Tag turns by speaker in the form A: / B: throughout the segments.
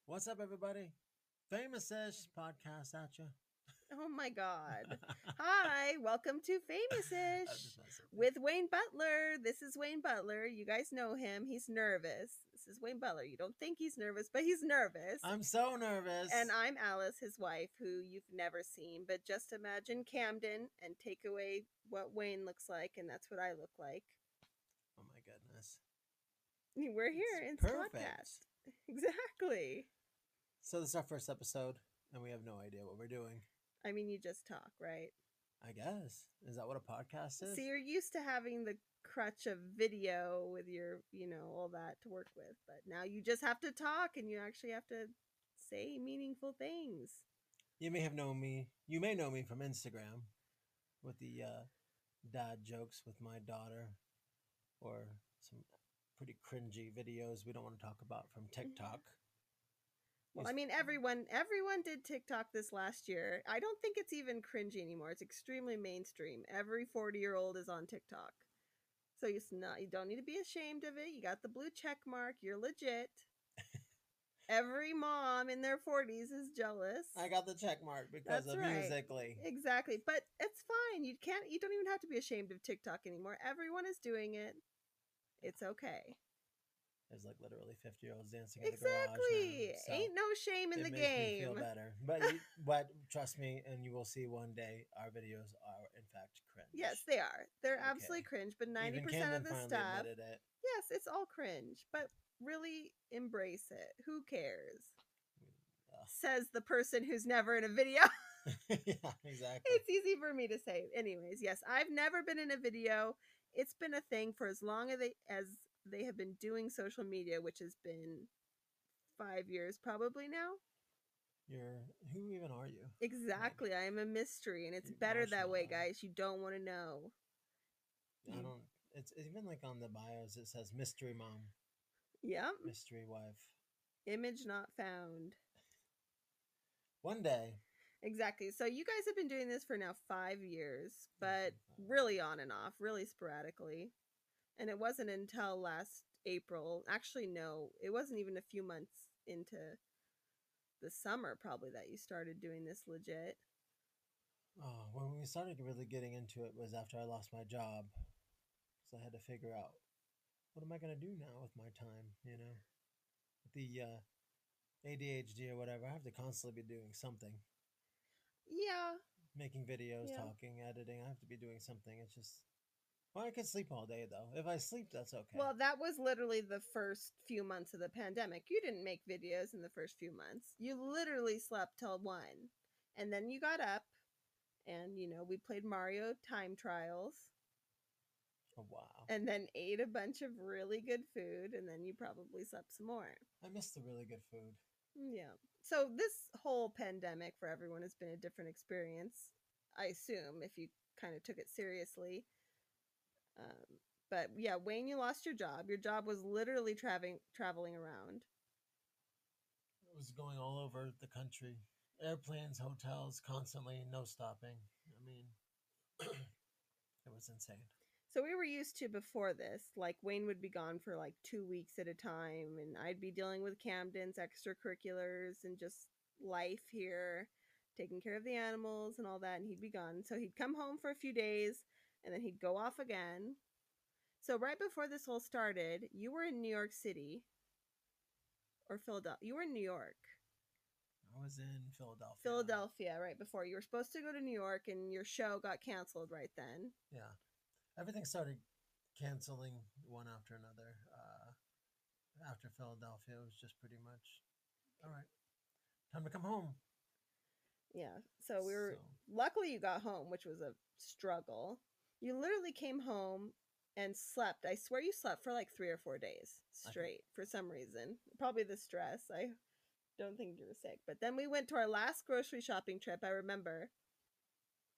A: What's up, everybody? Famous-ish podcast at you.
B: Oh my God. Hi, welcome to
A: I'm
B: Famous-ish
A: just messing with
B: with Wayne Butler. This is Wayne Butler. You guys know him. He's nervous. This is Wayne Butler. You don't think he's nervous, but he's nervous.
A: I'm so nervous.
B: And I'm Alice, his wife, who you've never seen. But just imagine Camden and take away what Wayne looks like, and that's what I look like.
A: Oh my goodness.
B: We're here in
A: It's perfect.
B: podcast. Exactly.
A: So this is our first episode, and we have no idea what we're doing.
B: I mean, you just talk, right?
A: I guess. Is that what a podcast is?
B: So you're used to having the crutch of video with your, all that to work with. But now you just have to talk and you actually have to say meaningful things.
A: You may know me from Instagram with the dad jokes with my daughter, or some pretty cringy videos we don't want to talk about from TikTok.
B: Well, I mean, everyone did TikTok this last year. I don't think it's even cringy anymore. It's extremely mainstream. Every 40-year-old is on TikTok. So you don't need to be ashamed of it. You got the blue check mark. You're legit. Every mom in their 40s is jealous.
A: I got the check mark because
B: That's
A: of
B: right.
A: Musical.ly.
B: Exactly. But it's fine. You don't even have to be ashamed of TikTok anymore. Everyone is doing it. It's okay.
A: There's like literally 50-year-olds dancing in the garage now.
B: Exactly.
A: So
B: Ain't no shame in the
A: it makes me
B: game.
A: feel better. But trust me, and you will see one day our videos are in fact cringe.
B: Yes, they are. They're absolutely cringe, but 90% of the stuff. Yes, it's all cringe, but really embrace it. Who cares? Says the person who's never in a video.
A: Yeah, exactly.
B: It's easy for me to say. Anyways, yes, I've never been in a video. It's been a thing for as long as they have been doing social media, which has been 5 years probably now.
A: Who even are you?
B: Exactly. I am a mystery, and it's better that way, guys. You don't want to know.
A: It's even like on the bios it says mystery mom.
B: Yep.
A: Mystery wife.
B: Image not found.
A: One day.
B: Exactly. So you guys have been doing this for now 5 years, but really on and off, really sporadically. And it wasn't until last April. Actually, no, it wasn't even a few months into the summer probably that you started doing this legit.
A: Oh, when we started really getting into it was after I lost my job. So I had to figure out, what am I going to do now with my time, With the ADHD or whatever, I have to constantly be doing something.
B: Yeah.
A: Making videos, talking, editing. I have to be doing something. It's just, well, I could sleep all day, though. If I sleep, that's okay.
B: Well, that was literally the first few months of the pandemic. You didn't make videos in the first few months. You literally slept till 1. And then you got up and, we played Mario Time Trials.
A: Oh, wow.
B: And then ate a bunch of really good food, and then you probably slept some more.
A: I miss the really good food.
B: Yeah. So this whole pandemic for everyone has been a different experience, I assume, if you kind of took it seriously. But yeah, Wayne, you lost your job. Your job was literally traveling around.
A: It was going all over the country. Airplanes, hotels, constantly, no stopping. I mean, it was insane.
B: So we were used to before this, like Wayne would be gone for like 2 weeks at a time, and I'd be dealing with Camden's extracurriculars and just life here, taking care of the animals and all that, and he'd be gone. So he'd come home for a few days, and then he'd go off again. So right before this all started, you were in New York City or Philadelphia. You were in New York.
A: I was in Philadelphia.
B: Philadelphia, right before. You were supposed to go to New York, and your show got canceled right then.
A: Yeah. Everything started canceling one after another. After Philadelphia, it was just pretty much, all right, time to come home.
B: Yeah. So luckily you got home, which was a struggle. You literally came home and slept. I swear you slept for like 3 or 4 days straight for some reason. Probably the stress. I don't think you were sick. But then we went to our last grocery shopping trip, I remember.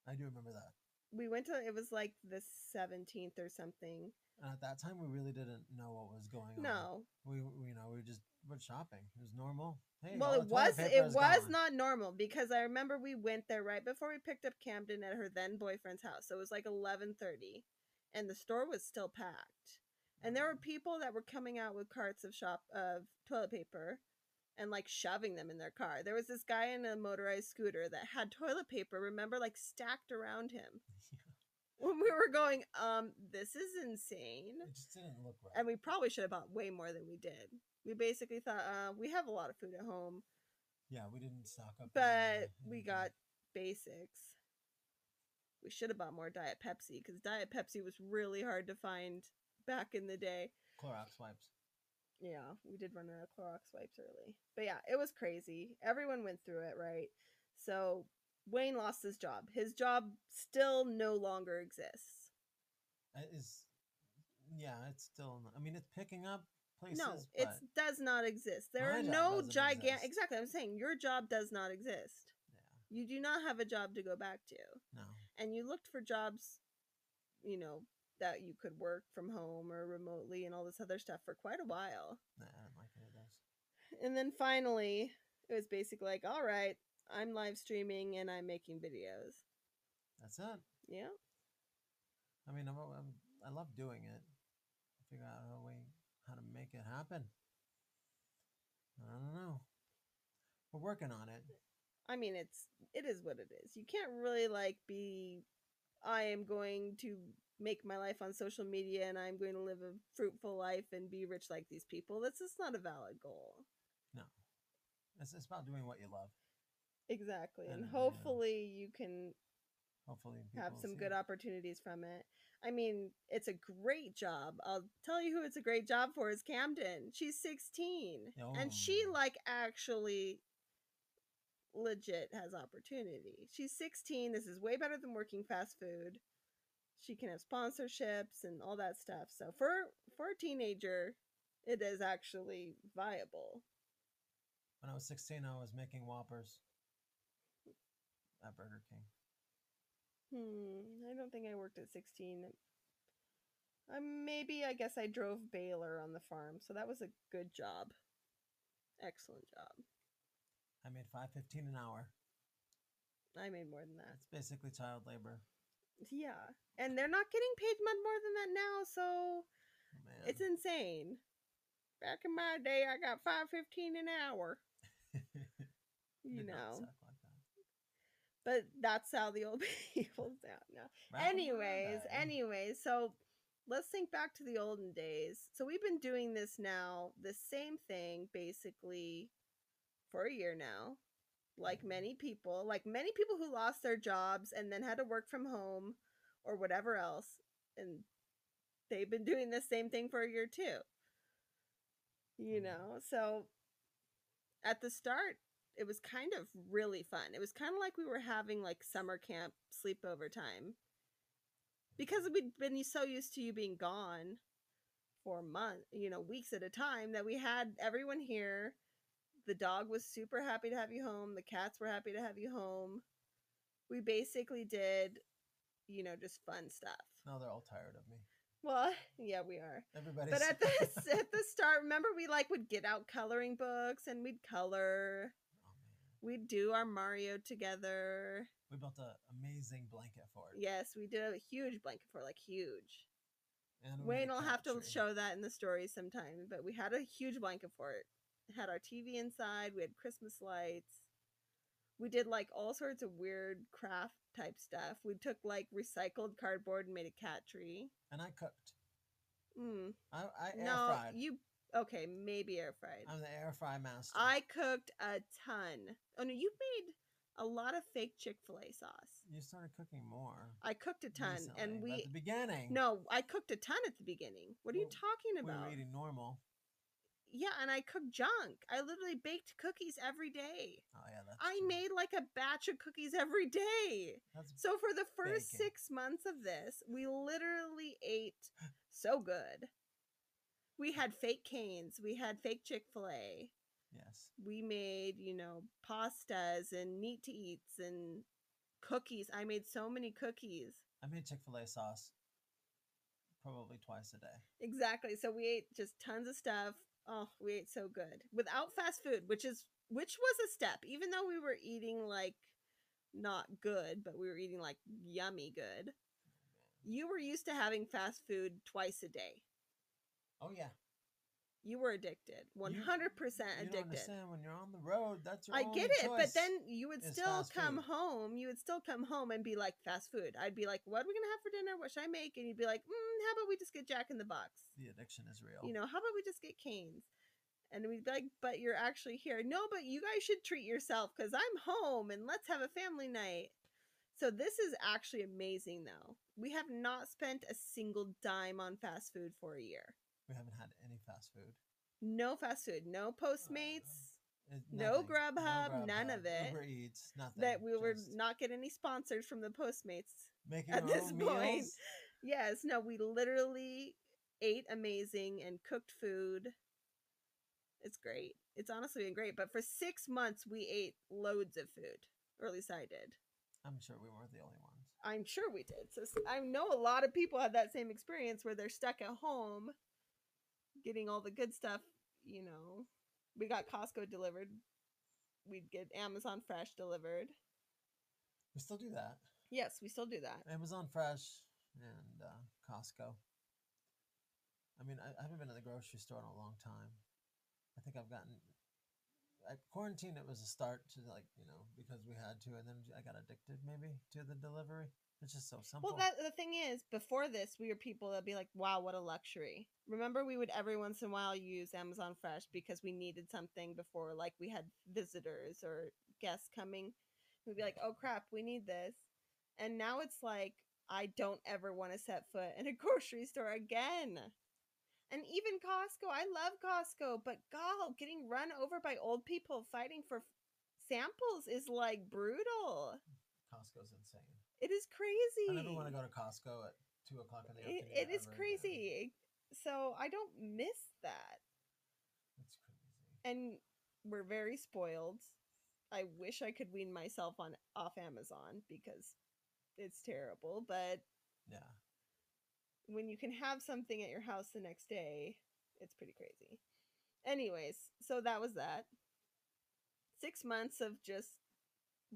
A: I do remember that.
B: We went to, it was like the 17th or something.
A: And at that time, we really didn't know what was going on.
B: No.
A: We just went shopping. It was normal. Hey,
B: well, it was not normal because I remember we went there right before we picked up Camden at her then boyfriend's house. So it was like 11:30 and the store was still packed. And there were people that were coming out with carts of toilet paper. and like shoving them in their car. There was this guy in a motorized scooter that had toilet paper, remember, like stacked around him. When we were going, this is insane.
A: It just didn't look right.
B: And we probably should have bought way more than we did. We basically thought, we have a lot of food at home.
A: Yeah, we didn't stock up.
B: But we got basics. We should have bought more Diet Pepsi because Diet Pepsi was really hard to find back in the day.
A: Clorox wipes.
B: Yeah, we did run out of Clorox wipes early. But yeah, it was crazy. Everyone went through it, right? So Wayne lost his job. His job still no longer exists.
A: It's still. I mean, it's picking up places.
B: No, it does not exist. There are no gigantic. Exactly, I'm saying your job does not exist. Yeah. You do not have a job to go back to.
A: No.
B: And you looked for jobs, that you could work from home or remotely and all this other stuff for quite a while.
A: Nah, I don't like any of those.
B: And then finally, it was basically like, all right, I'm live streaming and I'm making videos.
A: That's it.
B: Yeah.
A: I mean, I love doing it. Figure out how to make it happen. I don't know. We're working on it.
B: I mean, it is what it is. You can't really I am going to make my life on social media and I'm going to live a fruitful life and be rich like these people. That's just not a valid goal.
A: No. It's about doing what you love.
B: Exactly. And hopefully you can have some good opportunities from it. I mean, it's a great job. I'll tell you who it's a great job for is Camden. She's 16. Oh. And she actually legit has opportunity. She's 16. This is way better than working fast food. She can have sponsorships and all that stuff. So for a teenager, it is actually viable.
A: When I was 16, I was making Whoppers at Burger King.
B: I don't think I worked at 16. I guess I drove Baylor on the farm, so that was a good job. Excellent job.
A: I made $5.15 an hour.
B: I made more than that.
A: It's basically child labor.
B: Yeah, and they're not getting paid much more than that now, so it's insane. Back in my day, I got $5.15 an hour. you know. But that's how the old people sound now. Anyways, so let's think back to the olden days. So we've been doing this now, the same thing basically for a year now. Like many people who lost their jobs and then had to work from home or whatever else. And they've been doing the same thing for a year too. So at the start, it was kind of really fun. It was kind of like we were having summer camp sleepover time. Because we'd been so used to you being gone for months, weeks at a time, that we had everyone here. The dog was super happy to have you home. The cats were happy to have you home. We basically did, just fun stuff.
A: Now they're all tired of me.
B: Well, yeah, we are.
A: Everybody's.
B: But at the start, remember we would get out coloring books and we'd color. We'd do our Mario together.
A: We built an amazing blanket fort.
B: Yes, we did a huge blanket fort, huge. And Wayne will have to show that in the stories sometime. But we had a huge blanket fort. Had our TV inside. We had Christmas lights. We did all sorts of weird craft type stuff. We took recycled cardboard and made a cat tree.
A: And I cooked. I air fried.
B: Okay, maybe air fried.
A: I'm the air fry master.
B: I cooked a ton. Oh no, you made a lot of fake Chick-fil-A sauce.
A: You started cooking more.
B: I cooked a ton,
A: recently,
B: and
A: at the beginning.
B: No, I cooked a ton at the beginning. What are you talking about?
A: We were eating normal.
B: Yeah, and I cooked junk. I literally baked cookies every day.
A: Oh yeah, that's
B: I
A: true.
B: made a batch of cookies every day. So for the first 6 months of this, we literally ate so good. We had fake Canes. We had fake Chick-fil-A.
A: Yes.
B: We made, pastas and meat to eats and cookies. I made so many cookies.
A: I made Chick-fil-A sauce probably twice a day.
B: Exactly. So we ate just tons of stuff. Oh, we ate so good. Without fast food, which was a step. Even though we were eating not good, but we were eating yummy good. You were used to having fast food twice a day.
A: Oh yeah.
B: You were addicted. 100%
A: You don't
B: addicted.
A: understand, when you're on the road, that's your
B: I
A: only
B: get it,
A: choice.
B: but then you would
A: is
B: still
A: fast
B: come
A: food.
B: home. You would still come home and be like, fast food. I'd be like, what are we going to have for dinner? What should I make? And you'd be like, how about we just get Jack in the Box?
A: The addiction is real.
B: You know, how about we just get Cane's? And we'd be like, but you're actually here. No, but you guys should treat yourself because I'm home and let's have a family night. So this is actually amazing, though. We have not spent a single dime on fast food for a year.
A: We haven't had any fast food.
B: No fast food. No Postmates. No
A: Nothing.
B: Grubhub. None of it.
A: Uber Eats. Nothing.
B: That we were not getting any sponsors from the Postmates
A: making
B: at
A: our
B: this
A: own
B: point.
A: meals.
B: Yes. No, we literally ate amazing and cooked food. It's great. It's honestly been great. But for 6 months, we ate loads of food. Or at least I did.
A: I'm sure we weren't the only ones.
B: I'm sure we did. So I know a lot of people had that same experience where they're stuck at home getting all the good stuff. You know, we got Costco delivered. We'd get Amazon Fresh delivered.
A: We still do that.
B: Yes, we still do that.
A: Amazon Fresh and Costco. I mean, I haven't been in the grocery store in a long time. I think I've gotten... At quarantine, it was a start to, like, you know, because we had to, and then I got addicted maybe to the delivery. It's just so simple.
B: Well, the thing is, before this, we were people that'd be like, wow, what a luxury. Remember, we would every once in a while use Amazon Fresh because we needed something before, like we had visitors or guests coming. We'd be like, oh crap, we need this. And now it's like, I don't ever want to set foot in a grocery store again. And even Costco, I love Costco, but God, getting run over by old people fighting for samples is like brutal.
A: Costco's insane.
B: It is crazy.
A: I never want to go to Costco at 2 o'clock in the afternoon.
B: It is crazy. Again. So I don't miss that.
A: It's crazy.
B: And we're very spoiled. I wish I could wean myself off Amazon because it's terrible, but
A: yeah.
B: When you can have something at your house the next day, it's pretty crazy. Anyways, so that was that. 6 months of just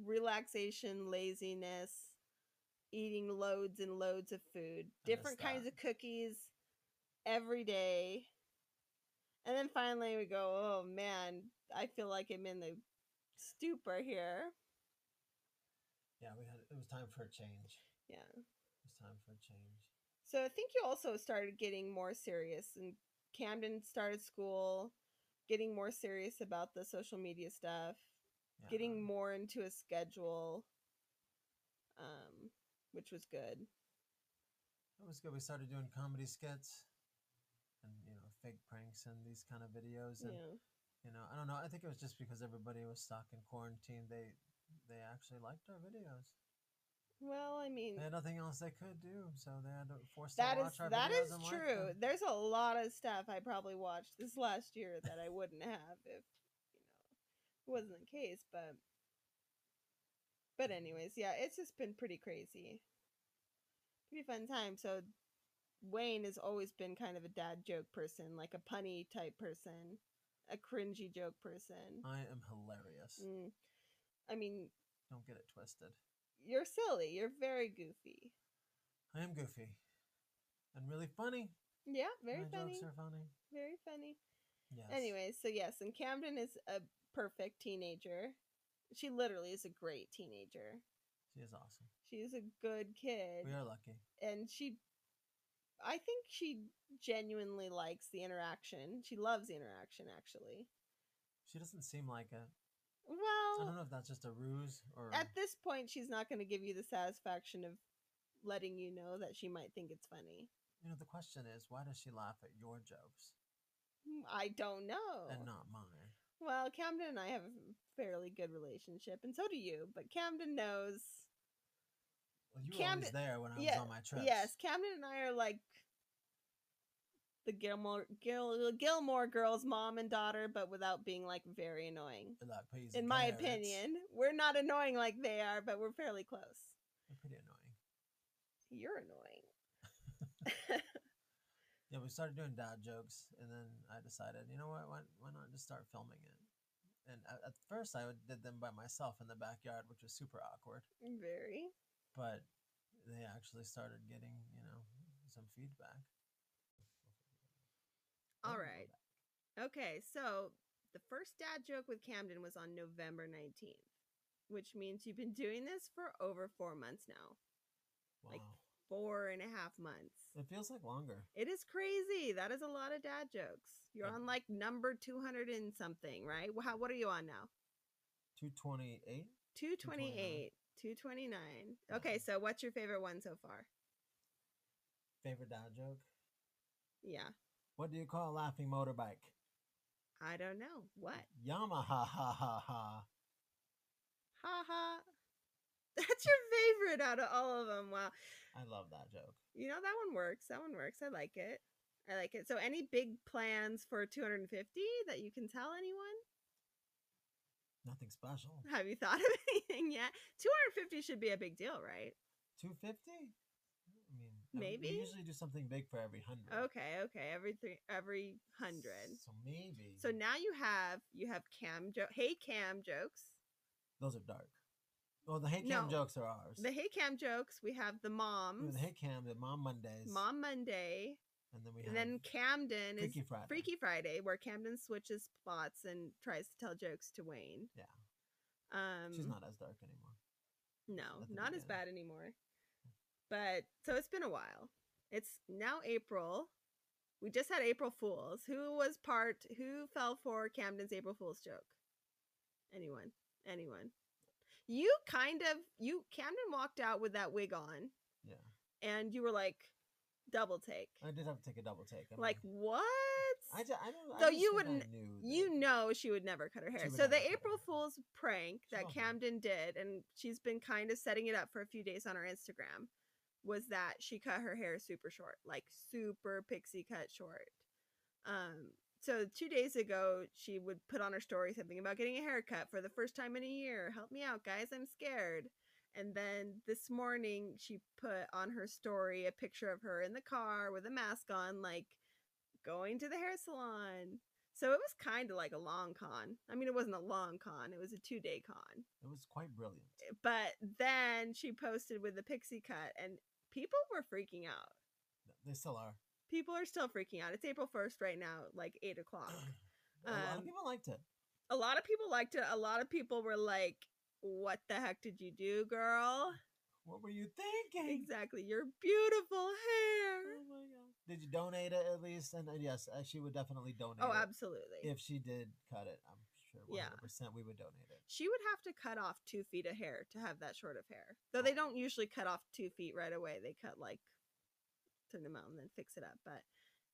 B: relaxation, laziness, eating loads and loads of food, different kinds of cookies every day. And then finally we go, oh man, I feel like I'm in the stupor here.
A: Yeah, it was time for a change.
B: Yeah.
A: It was time for a change.
B: So I think you also started getting more serious, and Camden started school, getting more serious about the social media stuff, getting more into a schedule, which was good.
A: It was good. We started doing comedy skits and, you know, fake pranks and these kind of videos. And, you know, I don't know. I think it was just because everybody was stuck in quarantine. They actually liked our videos.
B: Well, I mean,
A: they had nothing else they could do, so they had to force to watch our videos. That is
B: true. There's a lot of stuff I probably watched this last year that I wouldn't have if, you know, it wasn't the case. But anyways, yeah, it's just been pretty crazy. Pretty fun time. So Wayne has always been kind of a dad joke person, like a punny type person, a cringy joke person.
A: I am hilarious.
B: I mean,
A: don't get it twisted.
B: You're silly. You're very goofy.
A: I am goofy. And really funny.
B: Yeah, very
A: My
B: funny.
A: jokes are funny.
B: Very funny.
A: Yes.
B: Anyways, so yes, and Camden is a perfect teenager. She literally is a great teenager.
A: She is awesome.
B: She is a good kid.
A: We are lucky.
B: And I think she genuinely likes the interaction. She loves the interaction, actually.
A: She doesn't seem like it.
B: Well,
A: I don't know if that's just a ruse or...
B: At this point, she's not going to give you the satisfaction of letting you know that she might think it's funny.
A: You know, the question is, why does she laugh at your jokes?
B: I don't know.
A: And not mine.
B: Well, Camden and I have a fairly good relationship, and so do you, but Camden knows...
A: Well, you were always there when I was on my trips.
B: Yes, Camden and I are like the Gilmore Girls mom and daughter, but without being like very annoying. In my opinion, we're not annoying like they are, but we're fairly close.
A: We're pretty annoying.
B: You're annoying.
A: Yeah, we started doing dad jokes, and then I decided, you know what, why not just start filming it? And at first I did them by myself in the backyard, which was super awkward.
B: Very.
A: But they actually started getting, you know, some feedback.
B: All right. Okay, so the first dad joke with Camden was on November 19th, which means you've been doing this for over 4 months now.
A: Wow.
B: Like 4.5 months.
A: It feels like longer.
B: It is crazy. That is a lot of dad jokes. You're on like number 200 and something, right? What are you on now?
A: 228?
B: 228, 229. Okay, so what's your favorite one so far?
A: Favorite dad joke?
B: Yeah.
A: What do you call a laughing motorbike?
B: I don't know. What?
A: Yamaha ha ha ha.
B: Ha ha. That's your favorite out of all of them. Wow.
A: I love that joke.
B: You know, that one works. That one works. I like it. I like it. So, any big plans for 250 that you can tell anyone?
A: Nothing special.
B: Have you thought of anything yet? 250 should be a big deal, right?
A: 250? I mean,
B: maybe
A: we usually do something big for every 100.
B: Okay. Every 100.
A: So maybe.
B: So now you have Hey Cam jokes.
A: Those are dark. Oh, the Hey Cam jokes are ours.
B: The Hey Cam jokes. We have the moms.
A: The Hey Cam, the Mom Mondays.
B: Mom Monday. And then Camden
A: Freaky
B: is
A: Friday.
B: Freaky Friday, where Camden switches plots and tries to tell jokes to Wayne.
A: Yeah. She's not as dark anymore.
B: No, not as bad anymore. But so it's been a while. It's now April. We just had April Fools. Who fell for Camden's April Fool's joke? Anyone? Camden walked out with that wig on.
A: Yeah.
B: And you were like, double take.
A: I did have to take a double take.
B: Like, what?
A: I don't.
B: So you know she would never cut her hair. So the April Fool's prank that Camden did, and she's been kind of setting it up for a few days on her Instagram, was that she cut her hair super short, like super pixie cut short. So 2 days ago, she would put on her story something about getting a haircut for the first time in a year. Help me out, guys. I'm scared. And then this morning, she put on her story a picture of her in the car with a mask on, like going to the hair salon. So it was kind of like a long con. I mean, it wasn't a long con. It was a 2-day con.
A: It was quite brilliant.
B: But then she posted with the pixie cut, and people were freaking out.
A: They still are.
B: People are still freaking out. It's April 1st right now, like 8 o'clock.
A: A lot of people liked it.
B: A lot of people liked it. A lot of people were like, what the heck did you do, girl?
A: What were you thinking?
B: Exactly. Your beautiful hair.
A: Oh my God. Did you donate it at least? And yes, she would definitely donate it.
B: Oh, absolutely.
A: If she did cut it, I'm sure 100% we would donate it.
B: She would have to cut off 2 feet of hair to have that short of hair. Though they don't usually cut off 2 feet right away. They cut like turn them out and then fix it up. But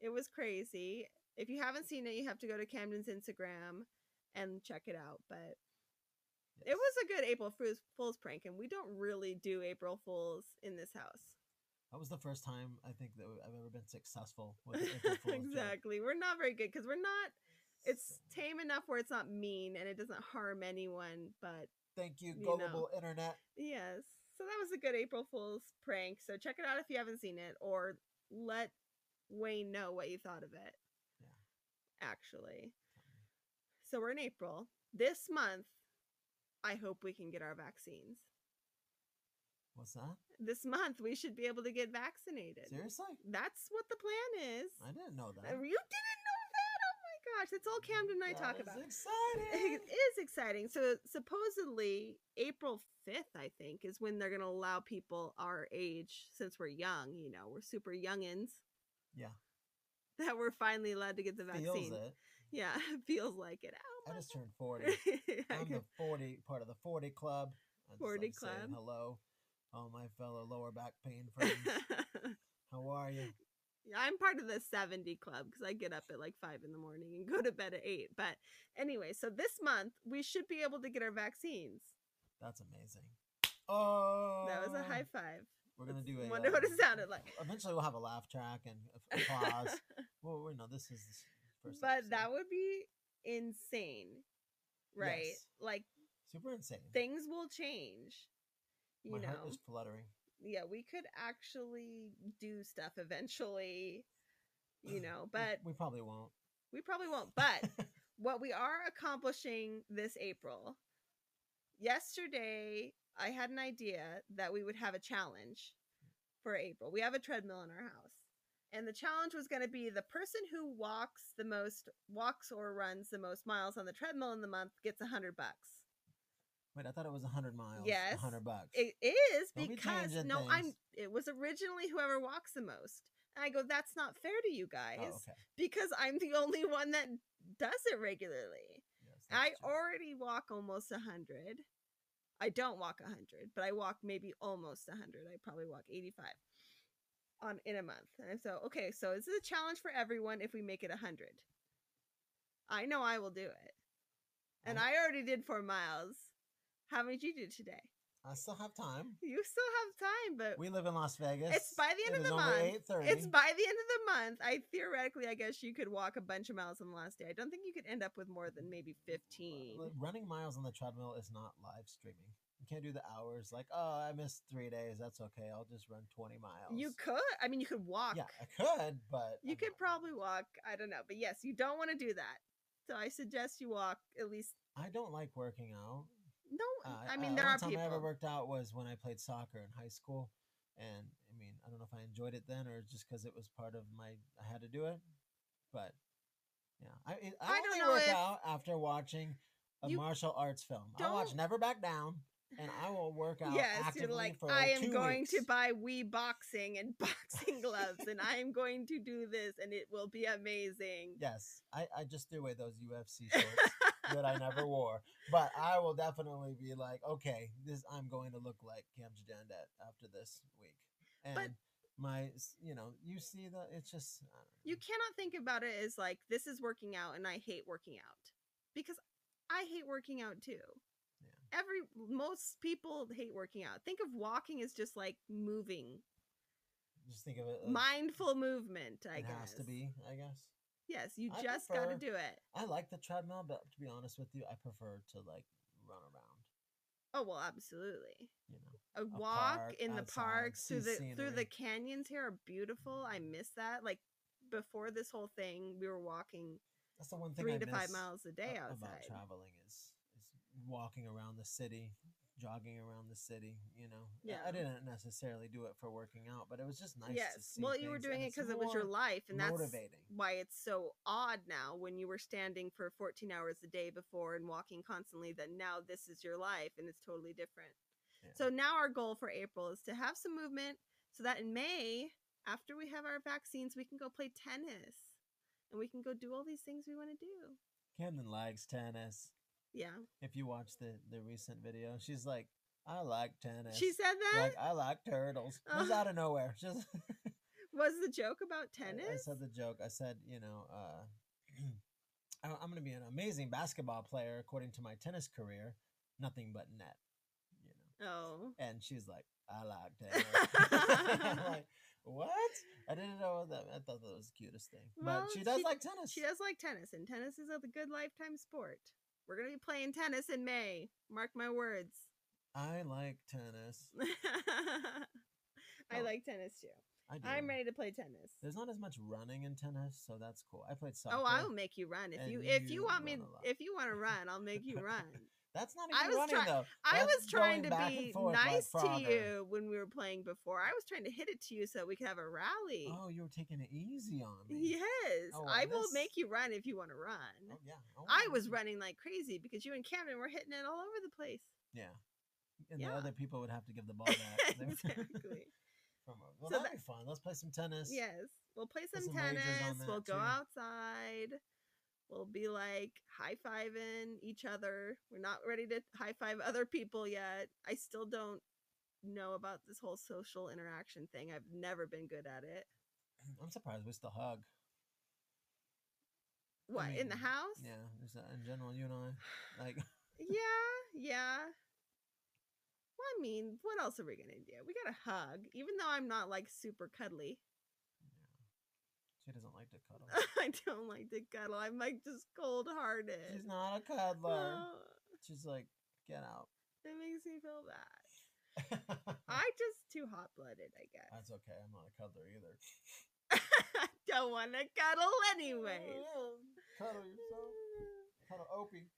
B: it was crazy. If you haven't seen it, you have to go to Camden's Instagram and check it out. But it was a good April Fool's prank, and we don't really do April Fools in this house.
A: That was the first time I think that I've ever been successful with April Fool's
B: exactly.
A: joke.
B: We're not very good because we're not. It's tame enough where it's not mean and it doesn't harm anyone. But
A: thank you, gullible internet.
B: Yes. So that was a good April Fool's prank. So check it out if you haven't seen it, or let Wayne know what you thought of it. Yeah. Actually. So we're in April. This month, I hope we can get our vaccines.
A: What's that?
B: This month, we should be able to get vaccinated.
A: Seriously?
B: That's what the plan is.
A: I didn't know that.
B: You didn't know that? Oh my gosh. That's all Camden and I talk about.
A: That's exciting.
B: It is exciting. So supposedly, April 5th, I think, is when they're going to allow people our age, since we're young, we're super youngins.
A: Yeah.
B: That we're finally allowed to get the vaccine.
A: Feels it.
B: Yeah, it feels like it. Oh,
A: I just turned 40. I'm the 40 part of the 40 club.
B: 40 club.
A: Saying hello, all my fellow lower back pain friends. How are you?
B: Yeah, I'm part of the 70 club because I get up at like 5 in the morning and go to bed at 8. But anyway, so this month we should be able to get our vaccines.
A: That's amazing. Oh,
B: that was a high five.
A: We're gonna do a.
B: Wonder what it sounded like.
A: Eventually, we'll have a laugh track and applause. Well, we know this is the first.
B: But
A: episode.
B: that would be insane, right?
A: Yes.
B: Like
A: super insane.
B: Things will change.
A: My heart is fluttering.
B: Yeah, we could actually do stuff eventually, but
A: we probably won't.
B: We probably won't. But what we are accomplishing this April. Yesterday, I had an idea that we would have a challenge for April. We have a treadmill in our house. And the challenge was going to be the person who walks or runs the most miles on the treadmill in the month gets $100.
A: Wait, I thought it was 100 miles.
B: Yes,
A: $100.
B: it is.
A: Don't be
B: Because
A: changing
B: no,
A: things.
B: it was originally whoever walks the most. And I go, that's not fair to you guys.
A: Oh, okay.
B: Because I'm the only one that does it regularly.
A: Yes,
B: I
A: that's true.
B: already walk almost 100. I don't walk 100, but I walk maybe almost 100. I probably walk 85 in a month. And so, okay, so this is a challenge for everyone if we make it 100. I know I will do it. And I already did 4 miles. How many did you do today?
A: I still have time.
B: You still have time, but
A: We live in Las Vegas.
B: it's by the end of the month.
A: 8:30.
B: It's by the end of the month. I guess you could walk a bunch of miles on the last day. I don't think you could end up with more than maybe 15.
A: Running miles on the treadmill is not live streaming. You can't do the hours like, oh, I missed 3 days. That's okay. I'll just run 20 miles.
B: You could. I mean, you could walk.
A: Yeah, I could, but
B: you could probably walk. I don't know. But yes, you don't want to do that. So I suggest you walk at least.
A: I don't like working out.
B: No, I mean, there are people.
A: The time I ever worked out was when I played soccer in high school. And I mean, I don't know if I enjoyed it then or just because it was part of I had to do it. But yeah, I
B: don't
A: only
B: know
A: work
B: if
A: out after watching a martial arts film. I watch Never Back Down, and I will work out actively
B: you're like,
A: for
B: I am
A: 2
B: going
A: weeks.
B: to buy Wii boxing and boxing gloves, and I am going to do this, and it will be amazing.
A: Yes, I just threw away those UFC shorts that I never wore, but I will definitely be like, okay, I'm going to look like Cam Jandet after this week, and. But, you see that it's just
B: you cannot think about it as like this is working out and I hate working out, because I hate working out too. Yeah. Most people hate working out. Think of walking as just like moving.
A: Just think of it
B: mindful movement, I guess. It has
A: to be, I guess.
B: Yes, you just got to do it.
A: I like the treadmill, but to be honest with you, I prefer to like run around.
B: Oh well, absolutely. A walk
A: park,
B: in the
A: outside,
B: parks through
A: scenery.
B: the canyons here are beautiful. I miss that. Like before this whole thing, we were walking.
A: That's the one thing
B: 3 to 5 miles a day outside.
A: About traveling is walking around the city, jogging around the city. Yeah. I didn't necessarily do it for working out, but it was just nice to see.
B: Well, you were doing it because it was your life, and
A: motivating.
B: That's why it's so odd now when you were standing for 14 hours a day before and walking constantly. That now this is your life, and it's totally different. Yeah. So now our goal for April is to have some movement, so that in May, after we have our vaccines, we can go play tennis, and we can go do all these things we want to do.
A: Camden likes tennis.
B: Yeah.
A: If you watch the recent video, she's like, I like tennis.
B: She said that?
A: Like, I like turtles. It was out of nowhere.
B: Was the joke about tennis?
A: I said the joke. I said, I'm going to be an amazing basketball player according to my tennis career. Nothing but net.
B: Oh.
A: And she's like, I like tennis. I'm like, what? I didn't know that. I thought that was the cutest thing. Well, but she does like tennis.
B: She does like tennis, and tennis is a good lifetime sport. We're going to be playing tennis in May. Mark my words.
A: I like tennis.
B: I like tennis too. I'm ready to play tennis.
A: There's not as much running in tennis, so that's cool. I played soccer.
B: Oh, I'll make you run if you want to run. I'll make you run.
A: That's not even running though.
B: I was trying to be nice to you when we were playing before. I was trying to hit it to you so we could have a rally.
A: Oh, you were taking it easy on me.
B: Yes. I will make you run if you want to run.
A: Oh, yeah.
B: I was running like crazy because you and Camden were hitting it all over the place.
A: Yeah. And the other people would have to give the ball back.
B: Exactly.
A: Well, that'd be fun. Let's play some tennis.
B: Yes. We'll play some tennis. We'll go outside. We'll be like high-fiving each other. We're not ready to high-five other people yet. I still don't know about this whole social interaction thing. I've never been good at it.
A: I'm surprised we still hug.
B: What, in the house?
A: Yeah, in general, you and I. Like.
B: Yeah. Well, I mean, what else are we going to do? We got to hug, even though I'm not like super cuddly.
A: She doesn't like to cuddle.
B: I don't like to cuddle. I'm like just cold-hearted.
A: She's not a cuddler. She's like, get out.
B: It makes me feel bad. I just too hot-blooded, I guess.
A: That's okay. I'm not a cuddler either.
B: Don't want to cuddle anyway.
A: Cuddle yourself. Cuddle Opie.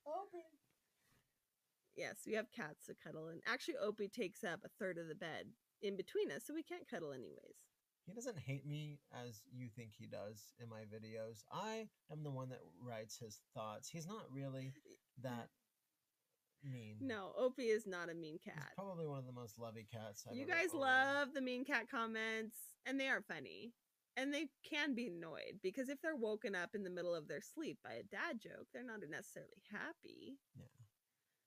B: Yes, we have cats to cuddle, and actually Opie takes up a third of the bed in between us, so we can't cuddle anyways.
A: He doesn't hate me as you think he does in my videos. I am the one that writes his thoughts. He's not really that mean.
B: No, Opie is not a mean
A: He's
B: cat.
A: probably one of the most lovey cats I've
B: You
A: ever
B: guys
A: owned.
B: love the mean cat comments, and they are funny. And they can be annoyed because if they're woken up in the middle of their sleep by a dad joke, they're not necessarily happy.
A: Yeah.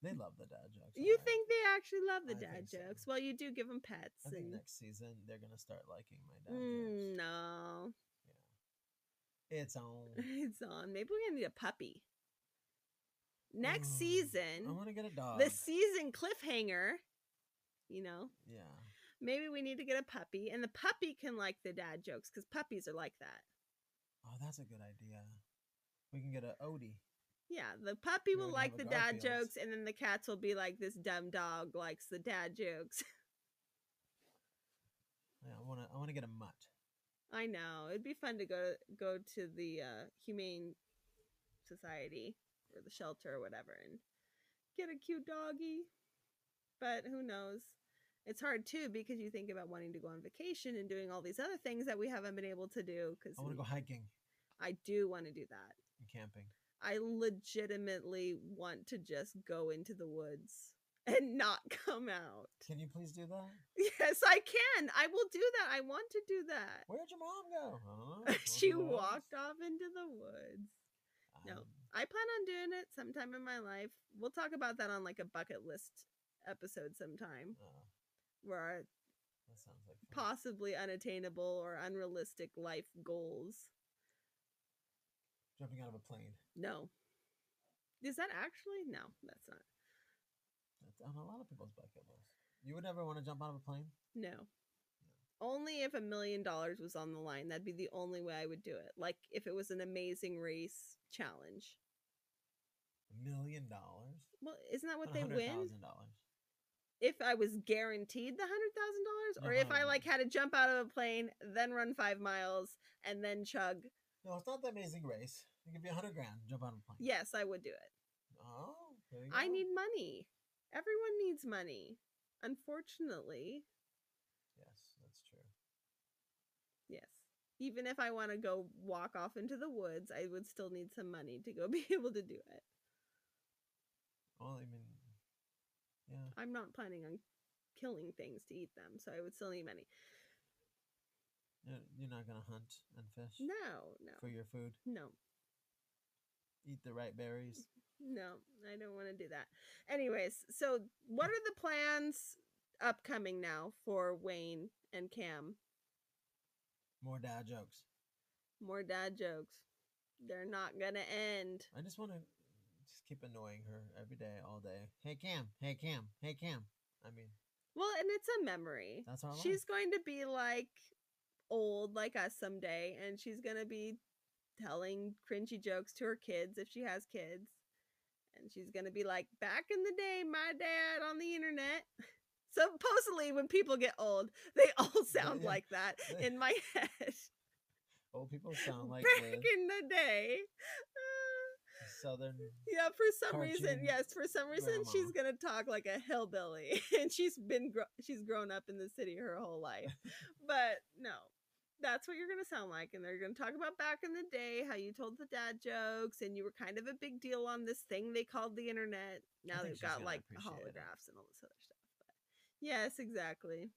A: They love the dad jokes.
B: You think they actually love the
A: I
B: dad
A: think so.
B: jokes? Well, you do give them pets.
A: I think
B: and...
A: next season they're gonna start liking my dad jokes.
B: No.
A: Yeah. It's on.
B: It's on. Maybe we're gonna need a puppy. Next season,
A: I want to get a dog.
B: the season cliffhanger, you know,
A: Yeah.
B: maybe we need to get a puppy, and the puppy can like the dad jokes because puppies are like that.
A: Oh, that's a good idea. We can get a Odie.
B: Yeah, the puppy
A: We
B: will
A: already
B: like
A: have a
B: the dad
A: Garfield.
B: jokes, and then the cats will be like, this dumb dog likes the dad jokes.
A: Yeah, I wanna get a mutt.
B: I know. It'd be fun to go to the humane society or the shelter or whatever and get a cute doggy. But who knows? It's hard too because you think about wanting to go on vacation and doing all these other things that we haven't been able to do. Because
A: I want to go hiking
B: I do want to do that.
A: and camping.
B: I legitimately want to just go into the woods and not come out.
A: Can you please do that?
B: Yes, I can. I will do that. I want to do that.
A: Where'd your mom go? I don't know.
B: She walked off into the woods. No, I plan on doing it sometime in my life. We'll talk about that on like a bucket list episode sometime. Where
A: that sounds like fun.
B: Possibly unattainable or unrealistic life goals.
A: Jumping out of a plane.
B: No. Is that actually? No, that's not.
A: That's on a lot of people's bucket list. You would never want to jump out of a plane?
B: No. Only if $1 million was on the line. That'd be the only way I would do it. Like if it was an Amazing Race challenge.
A: $1 million?
B: Well, isn't that what they win?
A: $100,000.
B: If I was guaranteed the $100,000, or if I like had to jump out of a plane, then run 5 miles, and then chug.
A: No, it's not the Amazing Race. It could be $100,000. Jump out of a plane.
B: Yes, I would do it.
A: Oh, there you go.
B: I need money. Everyone needs money. Unfortunately.
A: Yes, that's true.
B: Yes. Even if I want to go walk off into the woods, I would still need some money to go be able to do it.
A: Well, I mean, yeah.
B: I'm not planning on killing things to eat them, so I would still need money.
A: You're not going to hunt and fish?
B: No.
A: For your food?
B: No.
A: Eat the right berries?
B: No, I don't want to do that. Anyways, so what are the plans upcoming now for Wayne and Cam?
A: More dad jokes.
B: More dad jokes. They're not going to end.
A: I just want to keep annoying her every day, all day. Hey, Cam. Hey, Cam. Hey, Cam. I mean.
B: Well, and it's a memory.
A: That's our life.
B: She's going to be like old like us someday, and she's going to be telling cringy jokes to her kids if she has kids. And she's going to be like, back in the day, my dad on the internet. Supposedly, when people get old, they all sound like that in my head.
A: Old people sound like
B: back in the day.
A: Southern.
B: Yeah, for some reason, grandma. She's gonna talk like a hillbilly, and she's grown up in the city her whole life. But no, that's what you're gonna sound like, and they're gonna talk about back in the day how you told the dad jokes, and you were kind of a big deal on this thing they called the internet. Now they've got like holographs and all this other stuff. But yes, exactly.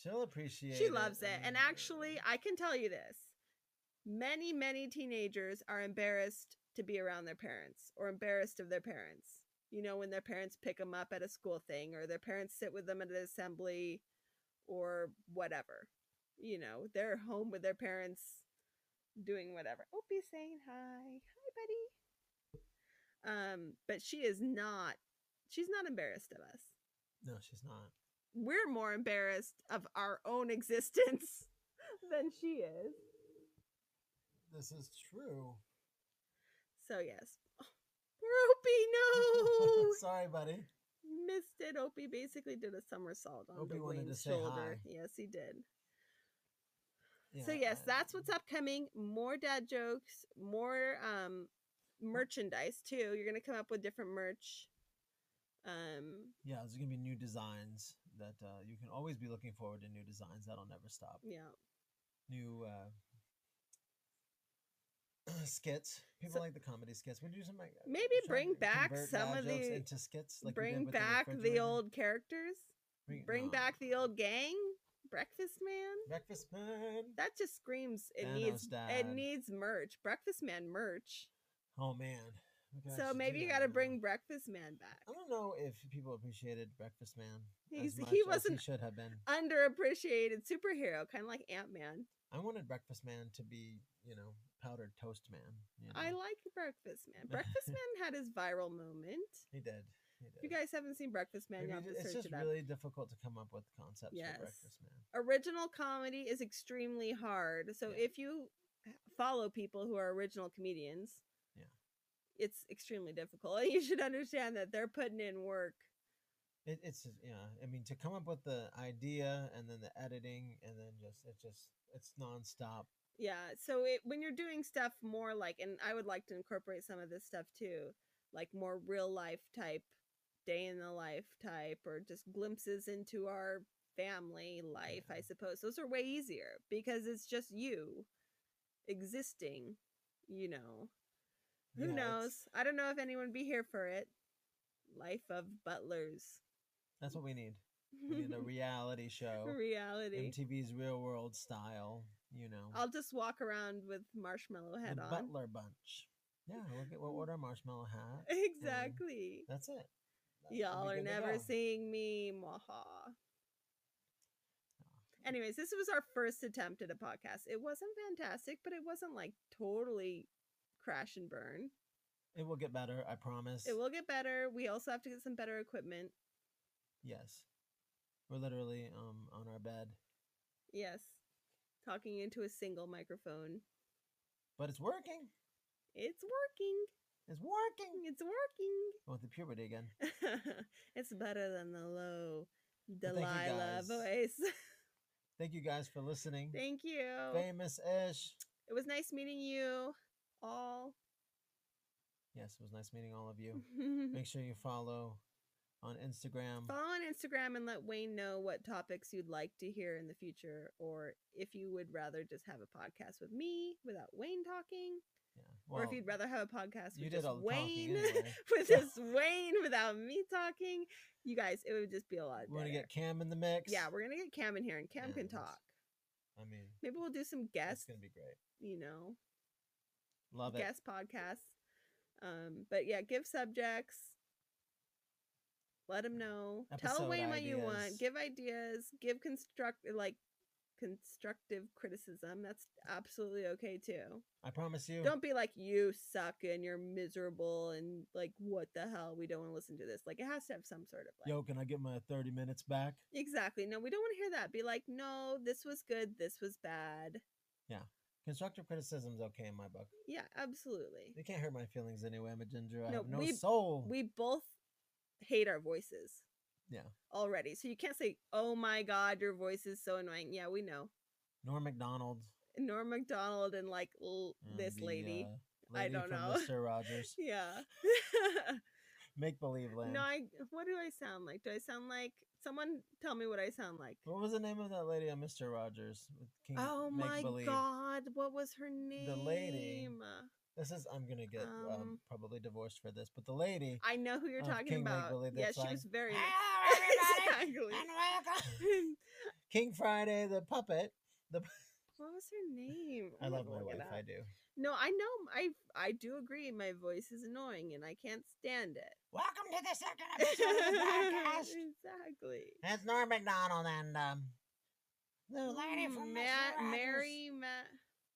A: She'll appreciate it.
B: She loves it, and actually, I can tell you this: many teenagers are embarrassed to be around their parents or embarrassed of their parents. You know, when their parents pick them up at a school thing or their parents sit with them at an assembly or whatever. You know, they're home with their parents doing whatever. Opie's saying hi. Hi, buddy. But she's not embarrassed of us.
A: No, she's not.
B: We're more embarrassed of our own existence than she is.
A: This is true.
B: So yes. Oh, poor Opie, no!
A: Sorry, buddy.
B: Missed it. Opie basically did a somersault on
A: Opie wanted
B: Wayne's
A: to say
B: shoulder.
A: hi.
B: Yes, he did.
A: Yeah,
B: so yes, that's what's upcoming. More dad jokes, more merchandise too. You're gonna come up with different merch.
A: Yeah, there's gonna be new designs that you can always be looking forward to new designs. That'll never stop.
B: Yeah.
A: new skits. People
B: So
A: like the comedy skits. We do some like
B: maybe
A: try
B: bring
A: to
B: back
A: convert
B: some
A: bad
B: of
A: jokes
B: the
A: into skits, like we did
B: bring
A: with the
B: back the
A: refrigerator.
B: old characters. Bring
A: No.
B: back the old gang. Breakfast Man.
A: Breakfast Man.
B: That just screams it
A: Thanos died.
B: needs merch. Breakfast Man merch.
A: Oh man. We could
B: So
A: actually
B: maybe
A: do
B: you
A: that
B: got to
A: now.
B: bring Breakfast Man back.
A: I don't know if people appreciated Breakfast Man as much
B: He
A: as
B: was
A: he
B: an
A: should have been.
B: underappreciated superhero, kind of like Ant-Man.
A: I wanted Breakfast Man to be, powdered toast man.
B: I like Breakfast Man. Breakfast Man had his viral moment.
A: He did.
B: If you guys haven't seen Breakfast Man,
A: Maybe
B: you'll have to
A: it's
B: search
A: just
B: it up.
A: really difficult to come up with concepts
B: Yes.
A: for Breakfast Man.
B: Original comedy is extremely hard. So
A: Yeah.
B: if you follow people who are original comedians,
A: Yeah.
B: it's extremely difficult. You should understand that they're putting in work.
A: It's I mean, to come up with the idea and then the editing and then it's nonstop.
B: Yeah. So when you're doing stuff more like, and I would like to incorporate some of this stuff too, like more real life type, day in the life type, or just glimpses into our family life,
A: Yeah.
B: I suppose. Those are way easier because it's just you existing, you know. Who
A: Yeah,
B: knows? I don't know if anyone would be here for it. Life of Butlers.
A: That's what we need. We need a reality show.
B: Reality.
A: MTV's Real World style,
B: I'll just walk around with marshmallow head
A: the
B: on.
A: Butler Bunch. Yeah, we'll order a marshmallow hat.
B: Exactly.
A: That's it.
B: Y'all are never seeing me. Mwaha. Anyways, this was our first attempt at a podcast. It wasn't fantastic, but it wasn't like totally crash and burn.
A: It will get better, I promise.
B: It will get better. We also have to get some better equipment.
A: Yes. We're literally on our bed.
B: Yes. Talking into a single microphone.
A: But it's working.
B: It's working.
A: It's working.
B: It's working.
A: I want the puberty again.
B: It's better than the low Delilah voice.
A: Thank you guys for listening.
B: Thank you.
A: Famous-ish.
B: It was nice meeting you all.
A: Yes, it was nice meeting all of you. Make sure you follow on Instagram.
B: Follow on Instagram and let Wayne know what topics you'd like to hear in the future, or if you would rather just have a podcast with me without Wayne talking.
A: Yeah. Well,
B: or if you'd rather have a podcast with
A: just
B: Wayne,
A: anyway.
B: with just Wayne without me talking. You guys, it would just be a lot better.
A: We're going to get Cam in the mix.
B: Yeah, we're going to get Cam in here, and Cam can talk.
A: I mean,
B: maybe we'll do some guests.
A: It's going to be great.
B: Love it. Guest podcasts. But yeah, give subjects. Let them know. Tell Wayne what you want. Give ideas. Give constructive criticism. That's absolutely okay too.
A: I promise you.
B: Don't be like, you suck and you're miserable and like, what the hell? We don't want to listen to this. Like, it has to have some sort of like,
A: yo, can I get my 30 minutes back?
B: Exactly. No, we don't want to hear that. Be like, no, this was good. This was bad.
A: Yeah. Constructive criticism's okay in my book.
B: Yeah, absolutely.
A: It can't hurt my feelings anyway. I'm a ginger. I have no
B: we,
A: soul.
B: We both hate our voices.
A: Yeah.
B: Already. So you can't say, oh my God, your voice is so annoying. Yeah, we know.
A: Norm Macdonald
B: and like this lady. I don't know.
A: Mr. Rogers.
B: Yeah.
A: Make believe land.
B: No, what do I sound like? Do I sound like someone? Tell me what I sound like.
A: What was the name of that lady on Mr. Rogers?
B: Oh my God, what was her name?
A: The lady. I'm gonna get probably divorced for this, but the lady.
B: I know who you're talking
A: King
B: about.
A: Yeah,
B: she was very.
A: Exactly. King Friday, the puppet.
B: What was her name?
A: I love my wife. I do.
B: No, I know. I do agree. My voice is annoying, and I can't stand it.
A: Welcome to the second episode of the podcast.
B: Exactly.
A: It's Norm Macdonald and the lady from
B: Mary.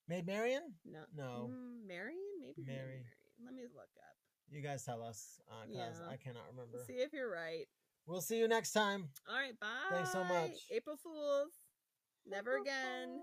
A: Maid Marian?
B: No. Marion? Maybe
A: Mary.
B: Let me look up.
A: You guys tell us, because I cannot remember.
B: See if you're right.
A: We'll see you next time.
B: All right, bye.
A: Thanks so much.
B: April Fools. Never again.